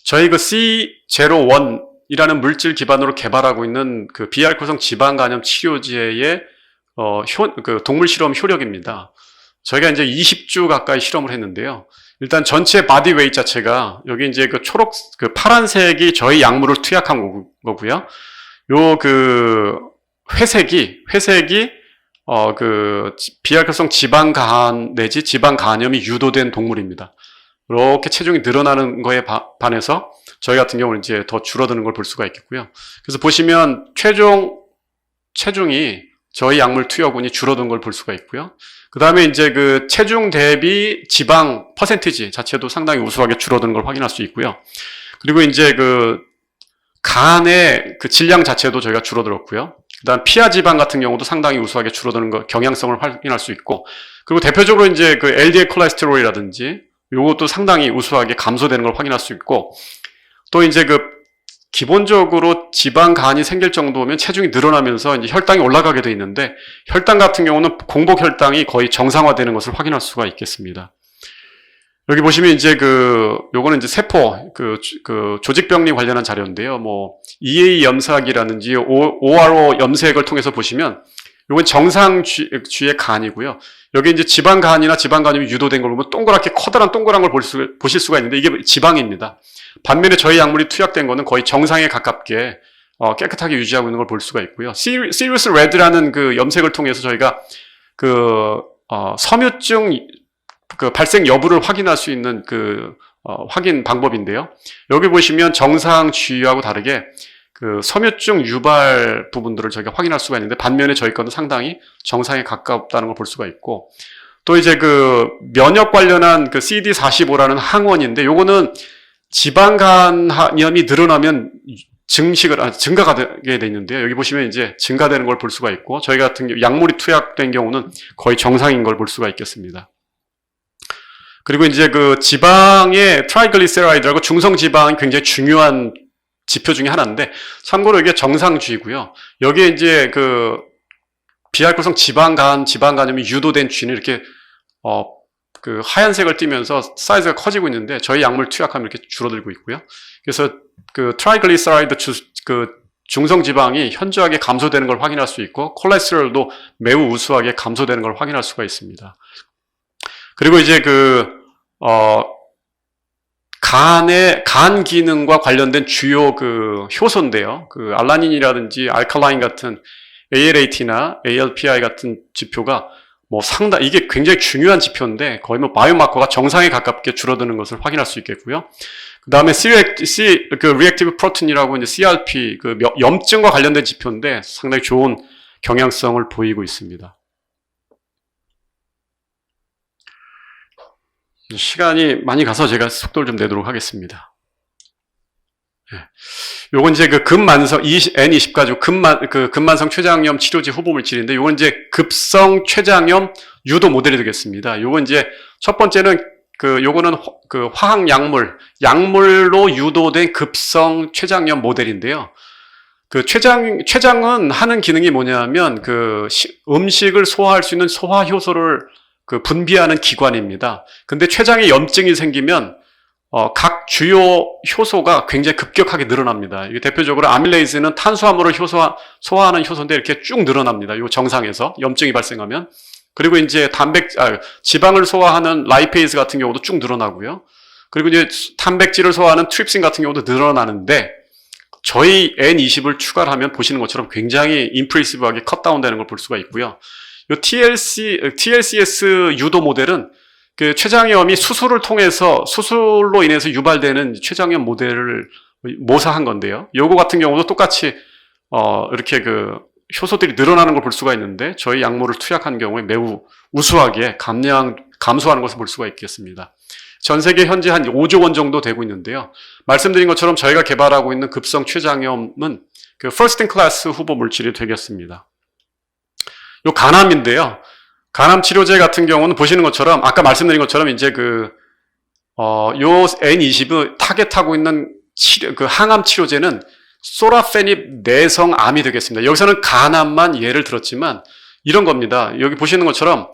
Speaker 1: 저희 그 C01이라는 물질 기반으로 개발하고 있는 그 비알코올성 지방 간염 치료제의 그 동물 실험 효력입니다. 저희가 이제 20주 가까이 실험을 했는데요. 일단 전체 바디 웨이트 자체가 여기 이제 그 그 파란색이 저희 약물을 투약한 거고요. 요 그 회색이 그 비알코올성 지방간 내지 지방 간염이 유도된 동물입니다. 이렇게 체중이 늘어나는 거에 반해서 저희 같은 경우는 이제 더 줄어드는 걸 볼 수가 있겠고요. 그래서 보시면 체중이 저희 약물 투여군이 줄어든 걸 볼 수가 있고요. 그 다음에 이제 그 체중 대비 지방 퍼센티지 자체도 상당히 우수하게 줄어드는 걸 확인할 수 있고요. 그리고 이제 그 간의 그 질량 자체도 저희가 줄어들었고요. 그 다음 피하 지방 같은 경우도 상당히 우수하게 줄어드는 거, 경향성을 확인할 수 있고, 그리고 대표적으로 이제 그 LDL 콜레스테롤이라든지 요것도 상당히 우수하게 감소되는 걸 확인할 수 있고, 또 이제 그 기본적으로 지방간이 생길 정도면 체중이 늘어나면서 이제 혈당이 올라가게 돼 있는데, 혈당 같은 경우는 공복 혈당이 거의 정상화되는 것을 확인할 수가 있겠습니다. 여기 보시면 이제 요거는 이제 세포, 조직병리 관련한 자료인데요. 뭐, EA 염색이라든지 ORO 염색을 통해서 보시면, 요건 정상쥐의 간이고요. 여기 이제 지방간이나 지방간염이 유도된 걸 보면 동그랗게 커다란 동그란 걸 보실 수가 있는데, 이게 지방입니다. 반면에 저희 약물이 투약된 거는 거의 정상에 가깝게, 깨끗하게 유지하고 있는 걸 볼 수가 있고요. 시리우스 레드라는 그 염색을 통해서 저희가 섬유증 발생 여부를 확인할 수 있는 확인 방법인데요. 여기 보시면 정상 쥐하고 다르게 그 섬유증 유발 부분들을 저희가 확인할 수가 있는데, 반면에 저희 거는 상당히 정상에 가깝다는 걸 볼 수가 있고, 또 이제 그 면역 관련한 그 CD45라는 항원인데, 요거는 지방간염이 늘어나면 증가가 되게 돼 있는데요. 여기 보시면 이제 증가되는 걸 볼 수가 있고, 저희 같은 경우 약물이 투약된 경우는 거의 정상인 걸 볼 수가 있겠습니다. 그리고 이제 그 지방의 트라이글리세라이드라고 중성 지방이 굉장히 중요한 지표 중에 하나인데, 참고로 이게 정상쥐고요. 여기에 이제 그 비알코올성 지방간염이 유도된 쥐는 이렇게 그 하얀색을 띠면서 사이즈가 커지고 있는데, 저희 약물 투약하면 이렇게 줄어들고 있고요. 그래서 그 트라이글리세라이드 중성 지방이 현저하게 감소되는 걸 확인할 수 있고, 콜레스테롤도 매우 우수하게 감소되는 걸 확인할 수가 있습니다. 그리고 이제 간 기능과 관련된 주요 그 효소인데요. 그 알라닌이라든지 알칼라인 같은 ALAT나 ALPI 같은 지표가 뭐 이게 굉장히 중요한 지표인데, 거의 뭐 바이오마커가 정상에 가깝게 줄어드는 것을 확인할 수 있겠고요. 그 다음에 리액티브 프로틴이라고 이제 CRP, 염증과 관련된 지표인데 상당히 좋은 경향성을 보이고 있습니다. 시간이 많이 가서 제가 속도를 좀 내도록 하겠습니다. 요건 이제 그 N20 가지고 근만성 췌장염 치료제 후보물질인데, 요건 이제 급성 췌장염 유도 모델이 되겠습니다. 요건 이제 첫 번째는 요거는 약물로 유도된 급성 췌장염 모델인데요. 췌장은 하는 기능이 뭐냐면 음식을 소화할 수 있는 소화 효소를 분비하는 기관입니다. 근데 췌장에 염증이 생기면 각 주요 효소가 굉장히 급격하게 늘어납니다. 이게 대표적으로 아밀레이즈는 탄수화물을 소화하는 효소인데 이렇게 쭉 늘어납니다. 이 정상에서 염증이 발생하면. 그리고 이제 지방을 소화하는 라이페이즈 같은 경우도 쭉 늘어나고요. 그리고 이제 단백질을 소화하는 트립신 같은 경우도 늘어나는데, 저희 N20을 추가를 하면 보시는 것처럼 굉장히 임프레시브하게 컷다운 되는 걸 볼 수가 있고요. 이 TLCS 유도 모델은 그 췌장염이 수술로 인해서 유발되는 췌장염 모델을 모사한 건데요. 요거 같은 경우도 똑같이 이렇게 효소들이 늘어나는 걸 볼 수가 있는데, 저희 약물을 투약한 경우에 매우 우수하게 감소하는 것을 볼 수가 있겠습니다. 전 세계 현재 한 5조 원 정도 되고 있는데요. 말씀드린 것처럼 저희가 개발하고 있는 급성 췌장염은 first in class 후보 물질이 되겠습니다. 요 간암인데요. 간암 치료제 같은 경우는 보시는 것처럼, 아까 말씀드린 것처럼 이제 요 N20을 타겟하고 있는 항암 치료제는 소라페닙 내성암이 되겠습니다. 여기서는 간암만 예를 들었지만 이런 겁니다. 여기 보시는 것처럼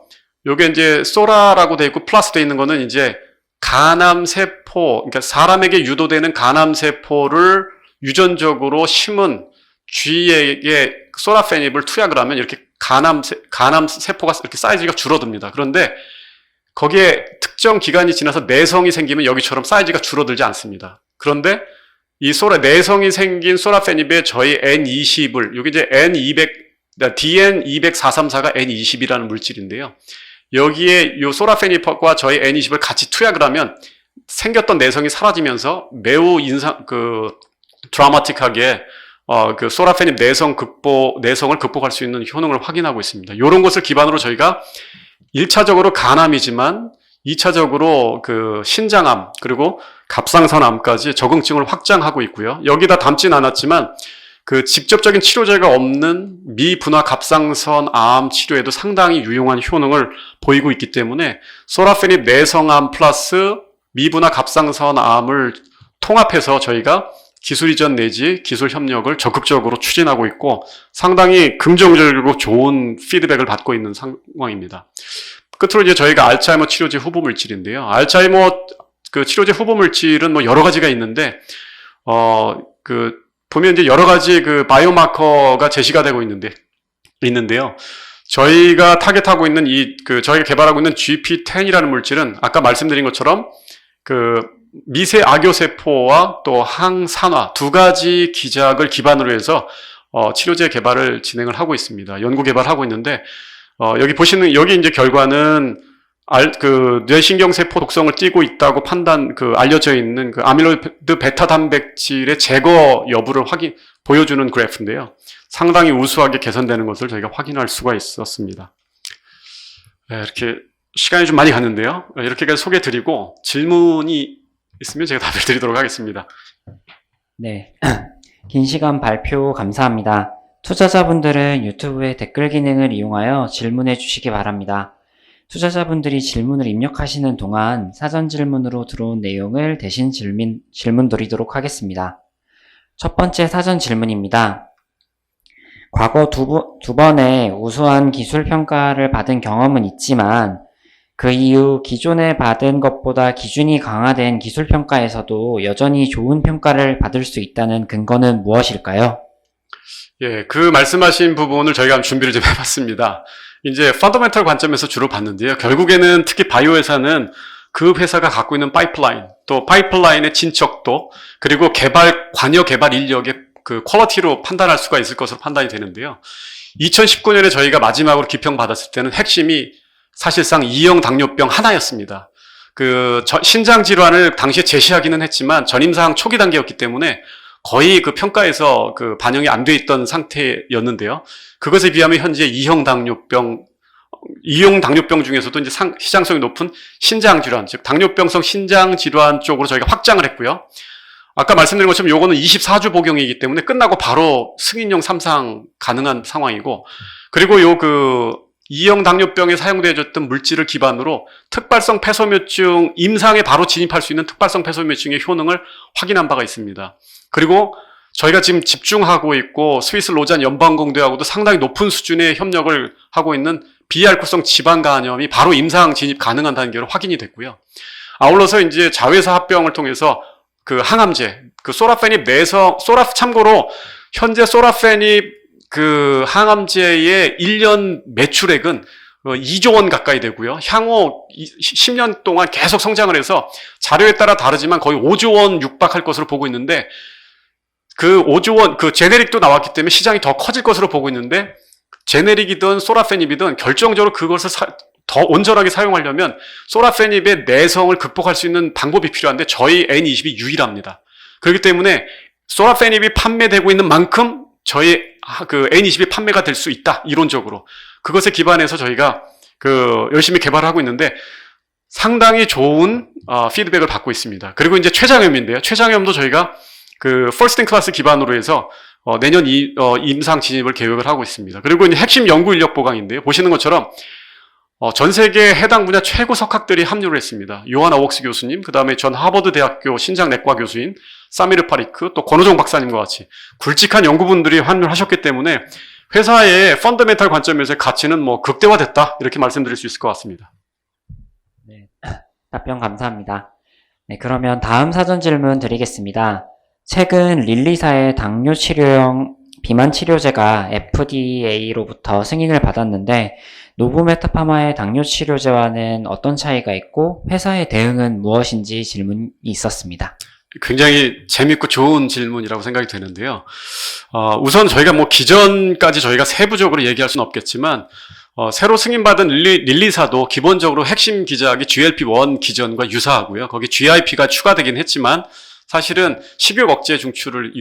Speaker 1: 요게 이제 소라라고 돼 있고 플러스 돼 있는 거는 이제 간암세포, 그러니까 사람에게 유도되는 간암세포를 유전적으로 심은 쥐에게 소라페닙을 투약을 하면 이렇게 간암세포가 이렇게 사이즈가 줄어듭니다. 그런데 거기에 특정 기간이 지나서 내성이 생기면 여기처럼 사이즈가 줄어들지 않습니다. 그런데 이 내성이 생긴 소라페닙에 저희 N20을, 여기 이제 DN20434가 N20이라는 물질인데요. 여기에 이 소라페닙과 저희 N20을 같이 투약을 하면 생겼던 내성이 사라지면서 매우 드라마틱하게 그 소라페닙 내성을 극복할 수 있는 효능을 확인하고 있습니다. 이런 것을 기반으로 저희가 1차적으로 간암이지만 2차적으로 그 신장암 그리고 갑상선암까지 적응증을 확장하고 있고요. 여기다 담진 않았지만 그 직접적인 치료제가 없는 미분화 갑상선암 치료에도 상당히 유용한 효능을 보이고 있기 때문에 소라페닙 내성암 플러스 미분화 갑상선암을 통합해서 저희가 기술 이전 내지 기술 협력을 적극적으로 추진하고 있고 상당히 긍정적이고 좋은 피드백을 받고 있는 상황입니다. 끝으로 이제 저희가 알츠하이머 치료제 후보 물질인데요. 알츠하이머 그 치료제 후보 물질은 뭐 여러 가지가 있는데 보면 이제 여러 가지 그 바이오마커가 제시가 되고 있는데요. 저희가 타겟하고 있는 저희가 개발하고 있는 GP10이라는 물질은 아까 말씀드린 것처럼 그 미세 악요세포와 또 항산화 두 가지 기작을 기반으로 해서 치료제 개발을 진행을 하고 있습니다. 연구 개발하고 있는데 여기 이제 결과는 뇌신경세포 독성을 띠고 있다고 알려져 있는 그 아밀로이드 베타 단백질의 제거 여부를 보여주는 그래프인데요. 상당히 우수하게 개선되는 것을 저희가 확인할 수가 있었습니다. 네, 이렇게 시간이 좀 많이 갔는데요. 이렇게까지 소개드리고 질문이 있으면 제가 답을 드리도록 하겠습니다.
Speaker 2: 네. 긴 시간 발표 감사합니다. 투자자분들은 유튜브의 댓글 기능을 이용하여 질문해 주시기 바랍니다. 투자자분들이 질문을 입력하시는 동안 사전 질문으로 들어온 내용을 대신 질문 드리도록 하겠습니다. 첫 번째 사전 질문입니다. 과거 두 번의 우수한 기술 평가를 받은 경험은 있지만 그 이후 기존에 받은 것보다 기준이 강화된 기술 평가에서도 여전히 좋은 평가를 받을 수 있다는 근거는 무엇일까요?
Speaker 1: 예, 그 말씀하신 부분을 저희가 준비를 좀 해봤습니다. 이제 펀더멘털 관점에서 주로 봤는데요. 결국에는 특히 바이오 회사는 그 회사가 갖고 있는 파이프라인, 또 파이프라인의 진척도, 그리고 관여 개발 인력의 그 퀄리티로 판단할 수가 있을 것으로 판단이 되는데요. 2019년에 저희가 마지막으로 기평받았을 때는 핵심이 사실상 2형 당뇨병 하나였습니다. 신장 질환을 당시에 제시하기는 했지만 전임상 초기 단계였기 때문에 거의 그 평가에서 반영이 안 돼 있던 상태였는데요. 그것에 비하면 현재 2형 당뇨병 중에서도 이제 시장성이 높은 신장 질환, 즉 당뇨병성 신장 질환 쪽으로 저희가 확장을 했고요. 아까 말씀드린 것처럼 요거는 24주 복용이기 때문에 끝나고 바로 승인용 삼상 가능한 상황이고, 그리고 2형 당뇨병에 사용되어졌던 물질을 기반으로 특발성 폐소묘증 임상에 바로 진입할 수 있는 특발성 폐소묘증의 효능을 확인한 바가 있습니다. 그리고 저희가 지금 집중하고 있고 스위스 로잔 연방공대하고도 상당히 높은 수준의 협력을 하고 있는 비알코올성 지방 간염이 바로 임상 진입 가능한 단계로 확인이 됐고요. 아울러서 이제 자회사 합병을 통해서 항암제, 소라페닙 참고로 현재 소라페닙 항암제의 1년 매출액은 2조 원 가까이 되고요. 향후 10년 동안 계속 성장을 해서 자료에 따라 다르지만 거의 5조 원 육박할 것으로 보고 있는데, 5조 원, 제네릭도 나왔기 때문에 시장이 더 커질 것으로 보고 있는데, 제네릭이든 소라페닙이든 결정적으로 그것을 더 온전하게 사용하려면 소라페닙의 내성을 극복할 수 있는 방법이 필요한데 저희 N20이 유일합니다. 그렇기 때문에 소라페닙이 판매되고 있는 만큼 저희 N20이 판매가 될 수 있다, 이론적으로. 그것에 기반해서 저희가 열심히 개발을 하고 있는데 상당히 좋은 피드백을 받고 있습니다. 그리고 이제 췌장염인데요. 췌장염도 저희가 퍼스트 인 클래스 기반으로 해서 내년 임상 진입을 계획을 하고 있습니다. 그리고 이제 핵심 연구 인력 보강인데요. 보시는 것처럼 전 세계 해당 분야 최고 석학들이 합류를 했습니다. 요한 어웍스 교수님, 그 다음에 전 하버드 대학교 신장내과 교수인 사미르 파리크, 또 권호정 박사님과 같이 굵직한 연구분들이 합류하셨기 때문에 회사의 펀더멘탈 관점에서의 가치는 뭐 극대화됐다 이렇게 말씀드릴 수 있을 것 같습니다.
Speaker 2: 네, 답변 감사합니다. 네, 그러면 다음 사전 질문 드리겠습니다. 최근 릴리사의 당뇨 치료용 비만 치료제가 FDA로부터 승인을 받았는데 노브메타파마의 당뇨 치료제와는 어떤 차이가 있고 회사의 대응은 무엇인지 질문이 있었습니다.
Speaker 1: 굉장히 재밌고 좋은 질문이라고 생각이 되는데요. 우선 저희가 뭐 기전까지 저희가 세부적으로 얘기할 수는 없겠지만, 새로 승인받은 릴리사도 기본적으로 핵심 기작이 GLP-1 기전과 유사하고요. 거기 GIP가 추가되긴 했지만, 사실은 식욕 억제 중추를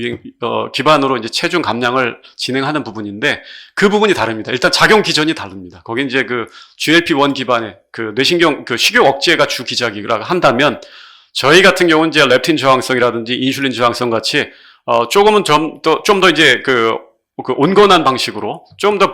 Speaker 1: 기반으로 이제 체중 감량을 진행하는 부분인데, 그 부분이 다릅니다. 일단 작용 기전이 다릅니다. 거기 이제 그 GLP-1 기반의 그 뇌신경, 그 식욕 억제가 주 기작이라 한다면, 저희 같은 경우는 이제 렙틴 저항성이라든지 인슐린 저항성 같이 조금은 좀 더 이제 그 온건한 방식으로 좀 더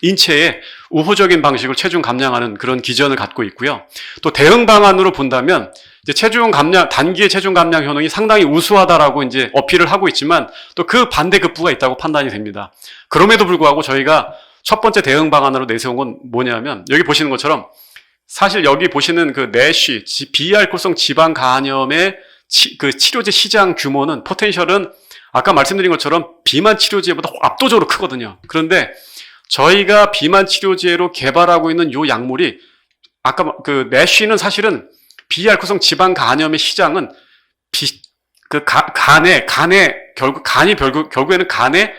Speaker 1: 인체의 우호적인 방식으로 체중 감량하는 그런 기전을 갖고 있고요. 또 대응 방안으로 본다면 이제 체중 감량, 단기의 체중 감량 효능이 상당히 우수하다라고 이제 어필을 하고 있지만 또 그 반대급부가 있다고 판단이 됩니다. 그럼에도 불구하고 저희가 첫 번째 대응 방안으로 내세운 건 뭐냐면 여기 보시는 것처럼 사실 여기 보시는 그 내쉬, 비알코올성 지방 간염의 그 치료제 시장 규모는 포텐셜은 아까 말씀드린 것처럼 비만 치료제보다 압도적으로 크거든요. 그런데 저희가 비만 치료제로 개발하고 있는 요 약물이 아까 그 내쉬는 사실은 비알코올성 지방 간염의 시장은 결국에는 간의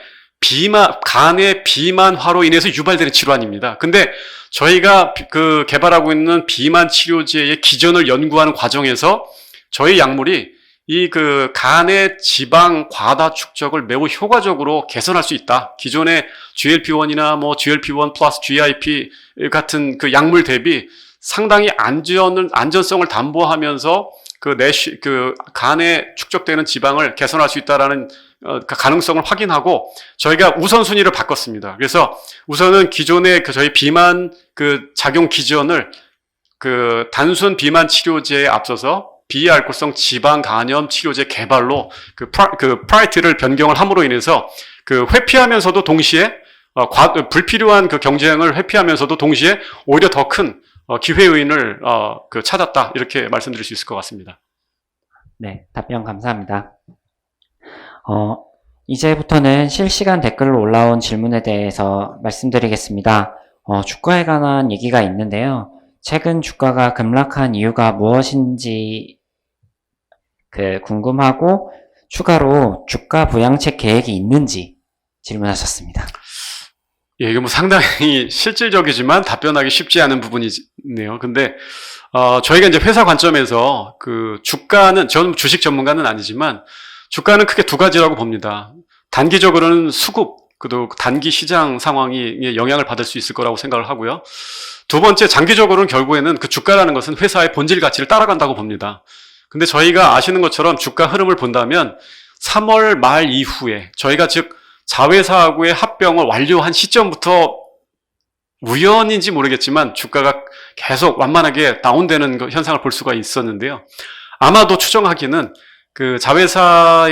Speaker 1: 비만화로 인해서 유발되는 질환입니다. 근데 저희가 그 개발하고 있는 비만 치료제의 기전을 연구하는 과정에서 저희 약물이 이 그 간의 지방 과다 축적을 매우 효과적으로 개선할 수 있다. 기존의 GLP-1이나 뭐 GLP-1 플러스 GIP 같은 그 약물 대비 상당히 안전성을 담보하면서 그 간에 축적되는 지방을 개선할 수 있다라는 가능성을 확인하고 저희가 우선순위를 바꿨습니다. 그래서 우선은 기존의 저희 비만 그 작용 기전을 그 단순 비만 치료제에 앞서서 비알코올성 지방 간염 치료제 개발로 프라이트를 변경을 함으로 인해서 그 회피하면서도 동시에 불필요한 그 경쟁을 회피하면서도 동시에 오히려 더 큰 기회 요인을 찾았다 이렇게 말씀드릴 수 있을 것 같습니다.
Speaker 2: 네, 답변 감사합니다. 이제부터는 실시간 댓글로 올라온 질문에 대해서 말씀드리겠습니다. 주가에 관한 얘기가 있는데요. 최근 주가가 급락한 이유가 무엇인지 궁금하고 추가로 주가 부양책 계획이 있는지 질문하셨습니다.
Speaker 1: 예, 이거 뭐 상당히 실질적이지만 답변하기 쉽지 않은 부분이네요. 근데 저희가 이제 회사 관점에서 그 주가는 저는 주식 전문가는 아니지만 주가는 크게 두 가지라고 봅니다. 단기적으로는 수급, 그리고 단기 시장 상황이 영향을 받을 수 있을 거라고 생각을 하고요. 두 번째, 장기적으로는 결국에는 그 주가라는 것은 회사의 본질 가치를 따라간다고 봅니다. 근데 저희가 아시는 것처럼 주가 흐름을 본다면 3월 말 이후에 저희가 즉 자회사하고의 합병을 완료한 시점부터 우연인지 모르겠지만 주가가 계속 완만하게 다운되는 현상을 볼 수가 있었는데요. 아마도 추정하기는 그 자회사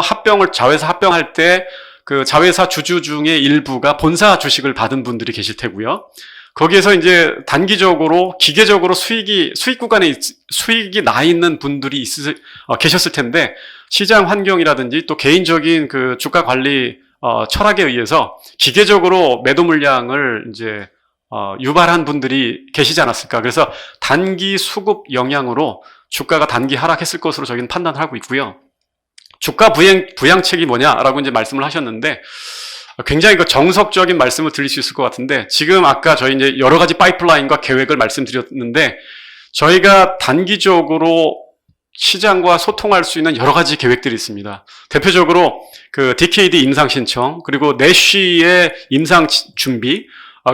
Speaker 1: 합병할 때 그 자회사 주주 중에 일부가 본사 주식을 받은 분들이 계실 테고요. 거기에서 이제 단기적으로 기계적으로 수익 구간에 수익이 나 있는 분들이 계셨을 텐데 시장 환경이라든지 또 개인적인 그 주가 관리 철학에 의해서 기계적으로 매도 물량을 이제 유발한 분들이 계시지 않았을까. 그래서 단기 수급 영향으로 주가가 단기 하락했을 것으로 저희는 판단을 하고 있고요. 주가 부양책이 뭐냐라고 이제 말씀을 하셨는데 굉장히 그 정석적인 말씀을 드릴 수 있을 것 같은데 지금 아까 저희 이제 여러 가지 파이프라인과 계획을 말씀드렸는데 저희가 단기적으로 시장과 소통할 수 있는 여러 가지 계획들이 있습니다. 대표적으로 그 DKD 임상 신청, 그리고 내쉬의 임상 준비,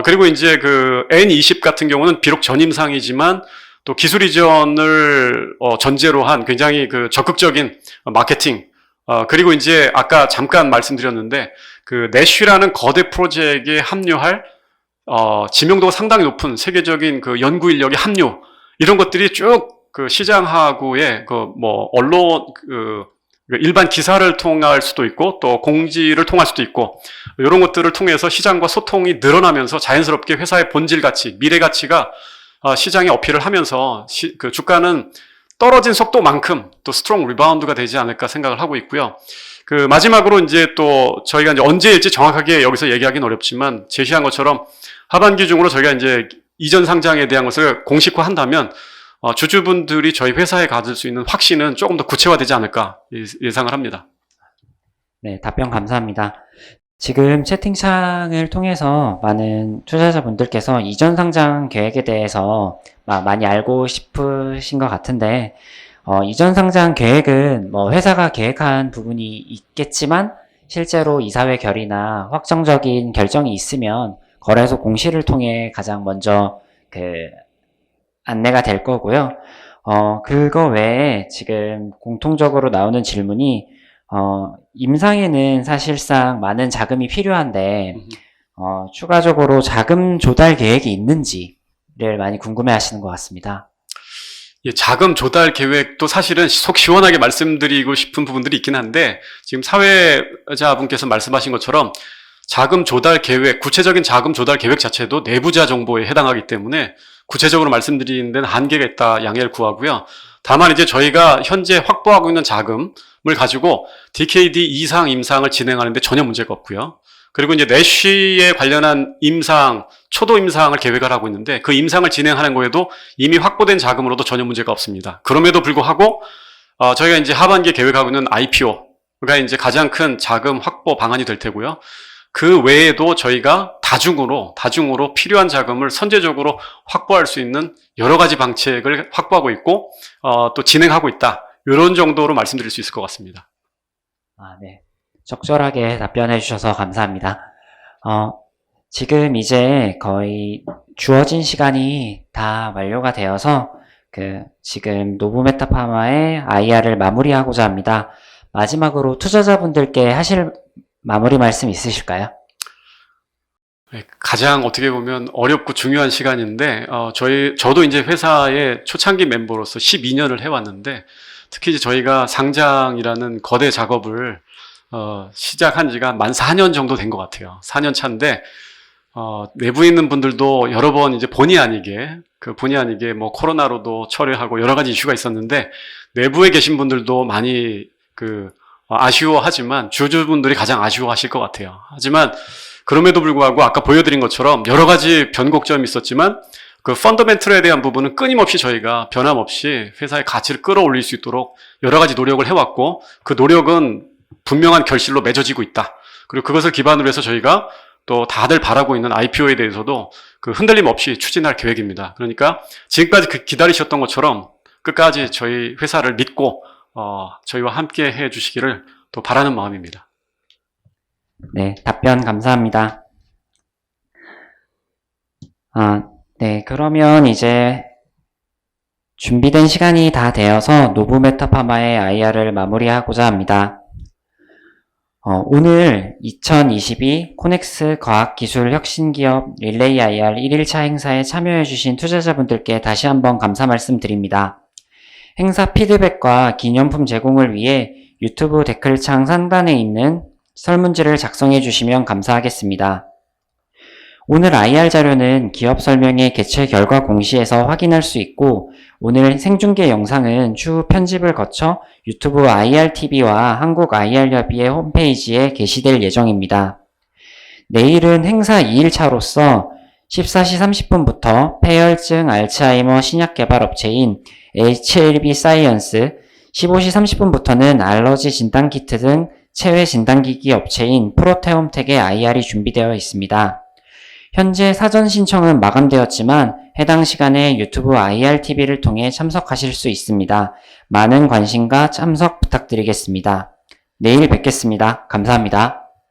Speaker 1: 그리고 이제 그 N20 같은 경우는 비록 전임상이지만 또 기술 이전을 전제로 한 굉장히 그 적극적인 마케팅, 그리고 이제 아까 잠깐 말씀드렸는데 그 내쉬라는 거대 프로젝트에 합류할 지명도가 상당히 높은 세계적인 그 연구 인력의 합류, 이런 것들이 쭉 그 시장하고의 그 뭐 언론 일반 기사를 통할 수도 있고 또 공지를 통할 수도 있고 이런 것들을 통해서 시장과 소통이 늘어나면서 자연스럽게 회사의 본질 가치, 미래 가치가 시장에 어필을 하면서 그 주가는 떨어진 속도만큼 또 스트롱 리바운드가 되지 않을까 생각을 하고 있고요. 그 마지막으로 이제 또 저희가 이제 언제일지 정확하게 여기서 얘기하기는 어렵지만 제시한 것처럼 하반기 중으로 저희가 이제 이전 상장에 대한 것을 공식화한다면 주주분들이 저희 회사에 가질 수 있는 확신은 조금 더 구체화되지 않을까 예상을 합니다.
Speaker 2: 네, 답변 감사합니다. 지금 채팅창을 통해서 많은 투자자분들께서 이전 상장 계획에 대해서 많이 알고 싶으신 것 같은데, 이전 상장 계획은 회사가 계획한 부분이 있겠지만, 실제로 이사회 결의나 확정적인 결정이 있으면 거래소 공시를 통해 가장 먼저 안내가 될 거고요. 그거 외에 지금 공통적으로 나오는 질문이, 임상에는 사실상 많은 자금이 필요한데, 추가적으로 자금 조달 계획이 있는지를 많이 궁금해 하시는 것 같습니다.
Speaker 1: 예, 자금 조달 계획도 사실은 속 시원하게 말씀드리고 싶은 부분들이 있긴 한데, 지금 사회자분께서 말씀하신 것처럼 자금 조달 계획, 구체적인 자금 조달 계획 자체도 내부자 정보에 해당하기 때문에 구체적으로 말씀드리는 데는 한계가 있다 양해를 구하고요. 다만 이제 저희가 현재 확보하고 있는 자금을 가지고 DKD 이상 임상을 진행하는데 전혀 문제가 없고요. 그리고 이제 내쉬에 관련한 임상, 초도 임상을 계획을 하고 있는데 그 임상을 진행하는 거에도 이미 확보된 자금으로도 전혀 문제가 없습니다. 그럼에도 불구하고 저희가 이제 하반기에 계획하고 있는 IPO가 이제 가장 큰 자금 확보 방안이 될 테고요. 그 외에도 저희가 다중으로 필요한 자금을 선제적으로 확보할 수 있는 여러 가지 방책을 확보하고 있고 또 진행하고 있다. 이런 정도로 말씀드릴 수 있을 것 같습니다.
Speaker 2: 네. 적절하게 답변해 주셔서 감사합니다. 지금 이제 거의 주어진 시간이 다 완료가 되어서 지금 노브메타파마의 IR을 마무리하고자 합니다. 마지막으로 투자자분들께 하실 마무리 말씀 있으실까요?
Speaker 1: 네, 가장 어떻게 보면 어렵고 중요한 시간인데, 저도 이제 회사의 초창기 멤버로서 12년을 해왔는데, 특히 이제 저희가 상장이라는 거대 작업을, 시작한 지가 만 4년 정도 된 것 같아요. 4년 차인데, 내부에 있는 분들도 여러 번 이제 본의 아니게 뭐 코로나로도 처리하고 여러 가지 이슈가 있었는데, 내부에 계신 분들도 많이 아쉬워하지만 주주분들이 가장 아쉬워하실 것 같아요. 하지만 그럼에도 불구하고 아까 보여드린 것처럼 여러 가지 변곡점이 있었지만 그 펀더멘털에 대한 부분은 끊임없이 저희가 변함없이 회사의 가치를 끌어올릴 수 있도록 여러 가지 노력을 해왔고 그 노력은 분명한 결실로 맺어지고 있다. 그리고 그것을 기반으로 해서 저희가 또 다들 바라고 있는 IPO에 대해서도 그 흔들림 없이 추진할 계획입니다. 그러니까 지금까지 기다리셨던 것처럼 끝까지 저희 회사를 믿고 저희와 함께 해 주시기를 또 바라는 마음입니다.
Speaker 2: 네, 답변 감사합니다. 네, 그러면 이제 준비된 시간이 다 되어서 노브메타파마의 IR을 마무리하고자 합니다. 오늘 2022 코넥스 과학기술혁신기업 릴레이 IR 1일차 행사에 참여해주신 투자자분들께 다시 한번 감사 말씀드립니다. 행사 피드백과 기념품 제공을 위해 유튜브 댓글창 상단에 있는 설문지를 작성해 주시면 감사하겠습니다. 오늘 IR 자료는 기업 설명의 개최 결과 공시에서 확인할 수 있고 오늘 생중계 영상은 추후 편집을 거쳐 유튜브 IRTV와 한국 IR협의회 홈페이지에 게시될 예정입니다. 내일은 행사 2일차로서 14시 30분부터 폐혈증 알츠하이머 신약 개발 업체인 HLB 사이언스, 15시 30분부터는 알러지 진단키트 등 체외 진단기기 업체인 프로테움텍의 IR이 준비되어 있습니다. 현재 사전 신청은 마감되었지만 해당 시간에 유튜브 IRTV를 통해 참석하실 수 있습니다. 많은 관심과 참석 부탁드리겠습니다. 내일 뵙겠습니다. 감사합니다.